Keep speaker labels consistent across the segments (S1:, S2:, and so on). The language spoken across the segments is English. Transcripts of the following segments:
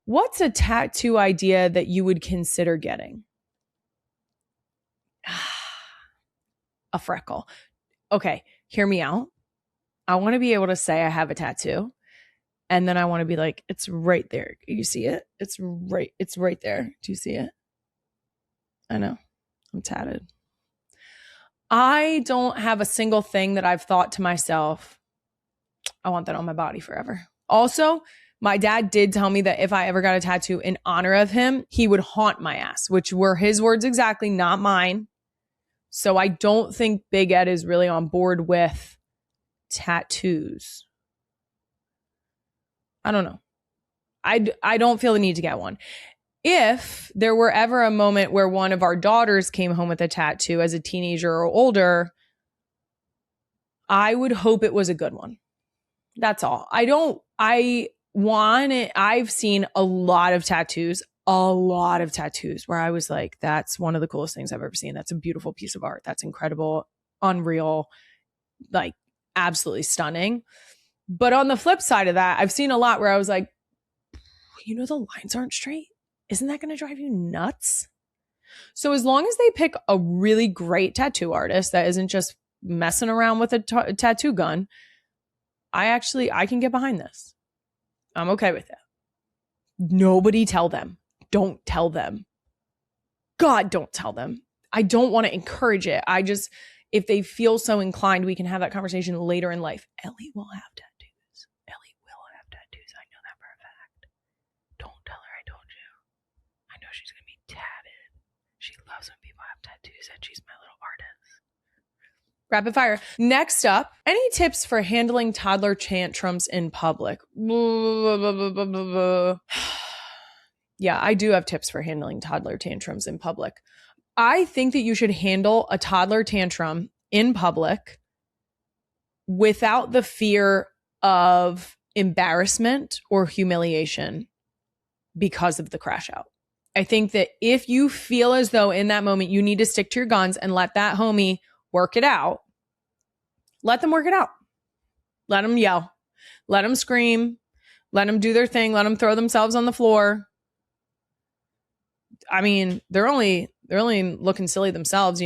S1: What's a tattoo idea that you would consider getting? A freckle. Okay, hear me out. I want to be able to say I have a tattoo. And then I want to be like, it's right there. You see it? It's right there. Do you see it? I know. I'm tatted. I don't have a single thing that I've thought to myself, I want that on my body forever. Also, my dad did tell me that if I ever got a tattoo in honor of him, he would haunt my ass, which were his words exactly, not mine. So I don't think Big Ed is really on board with tattoos. I don't know. I don't feel the need to get one. If there were ever a moment where one of our daughters came home with a tattoo as a teenager or older, I would hope it was a good one. That's all. I want it. I've seen a lot of tattoos where I was like, that's one of the coolest things I've ever seen. That's a beautiful piece of art. That's incredible, unreal, like absolutely stunning. But on the flip side of that, I've seen a lot where I was like, the lines aren't straight. Isn't that going to drive you nuts? So as long as they pick a really great tattoo artist that isn't just messing around with a tattoo gun, I can get behind this. I'm okay with it. Nobody tell them. Don't tell them. God, don't tell them. I don't want to encourage it. If they feel so inclined, we can have that conversation later in life. Ellie will have tattoos. I know that for a fact. Don't tell her I told you. I know she's going to be tatted. She loves when people have tattoos and she's my little artist. Rapid fire. Next up, any tips for handling toddler tantrums in public? Yeah, I do have tips for handling toddler tantrums in public. I think that you should handle a toddler tantrum in public without the fear of embarrassment or humiliation because of the crash out. I think that if you feel as though in that moment you need to stick to your guns and let that homie work it out, let them work it out. Let them yell. Let them scream. Let them do their thing. Let them throw themselves on the floor. I mean, they're only looking silly themselves,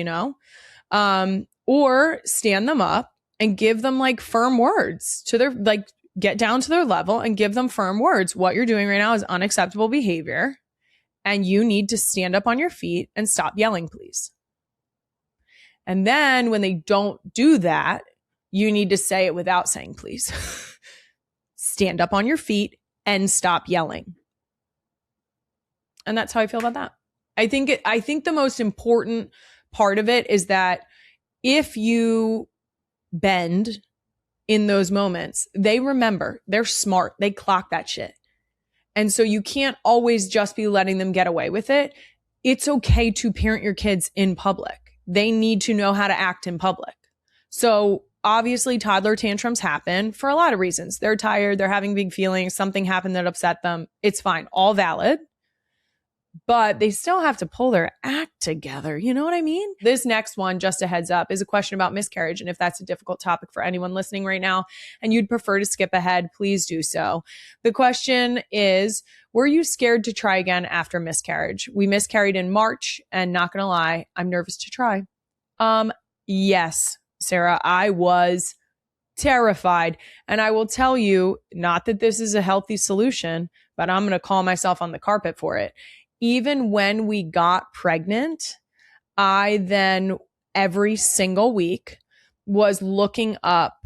S1: or stand them up and give them like firm words to their, like, get down to their level and give them firm words. What you're doing right now is unacceptable behavior. And you need to stand up on your feet and stop yelling, please. And then when they don't do that, you need to say it without saying, please. Stand up on your feet and stop yelling. And that's how I feel about that. I think the most important part of it is that if you bend in those moments, they remember, they're smart, they clock that shit. And so you can't always just be letting them get away with it. It's okay to parent your kids in public. They need to know how to act in public. So obviously toddler tantrums happen for a lot of reasons. They're tired, they're having big feelings, something happened that upset them. It's fine, all valid. But they still have to pull their act together. You know what I mean? This next one, just a heads up, is a question about miscarriage. And if that's a difficult topic for anyone listening right now and you'd prefer to skip ahead, please do so. The question is, were you scared to try again after miscarriage? We miscarried in March, and not gonna lie, I'm nervous to try. Yes, Sarah, I was terrified. And I will tell you, not that this is a healthy solution, but I'm going to call myself on the carpet for it. Even when we got pregnant, I then every single week was looking up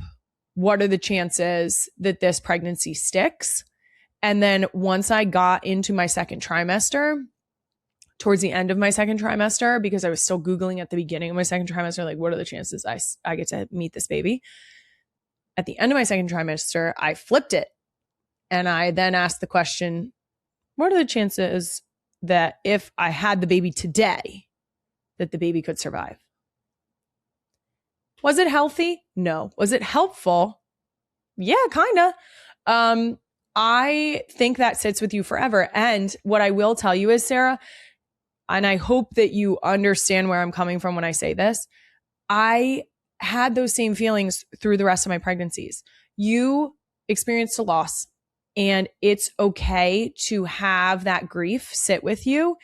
S1: what are the chances that this pregnancy sticks. And then once I got into my second trimester, towards the end of my second trimester, because I was still Googling at the beginning of my second trimester, like, what are the chances I get to meet this baby? At the end of my second trimester, I flipped it. And I then asked the question, what are the chances that if I had the baby today, that the baby could survive? Was it healthy? No. Was it helpful? Yeah, kind of. I think that sits with you forever. And what I will tell you is, Sarah, and I hope that you understand where I'm coming from when I say this, I had those same feelings through the rest of my pregnancies. You experienced a loss. and it's okay to have that grief sit with you.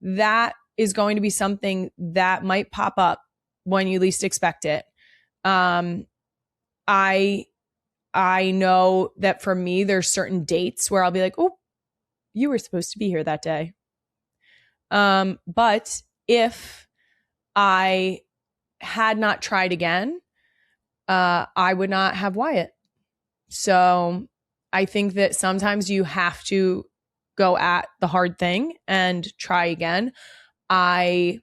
S1: That is going to be something that might pop up when you least expect it. I know that for me, there's certain dates where I'll be like, oh, you were supposed to be here that day. But if I had not tried again, I would not have Wyatt. So I think that sometimes you have to go at the hard thing and try again. I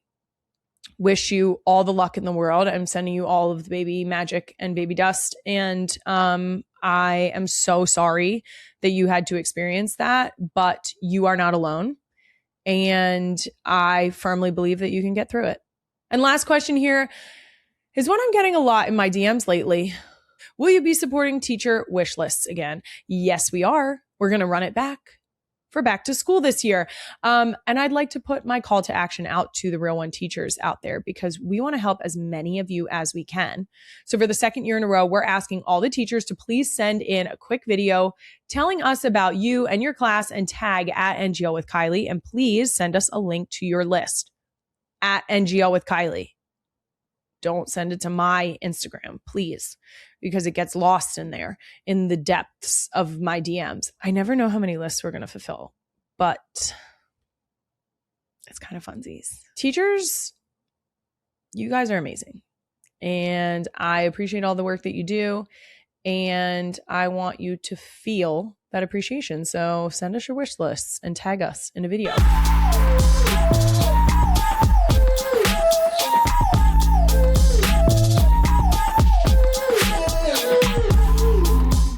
S1: wish you all the luck in the world. I'm sending you all of the baby magic and baby dust. And I am so sorry that you had to experience that, but you are not alone. And I firmly believe that you can get through it. And last question here is one I'm getting a lot in my DMs lately. Will you be supporting teacher wish lists again? Yes, we are. We're going to run it back for back to school this year. And I'd like to put my call to action out to the Real One teachers out there because we want to help as many of you as we can. So for the second year in a row, we're asking all the teachers to please send in a quick video telling us about you and your class and tag at NGL with Kylie. And please send us a link to your list at NGL with Kylie. Don't send it to my Instagram, please, because it gets lost in there in the depths of my DMs. I never know how many lists we're going to fulfill, but it's kind of funsies. Teachers, you guys are amazing. And I appreciate all the work that you do. And I want you to feel that appreciation. So send us your wish lists and tag us in a video.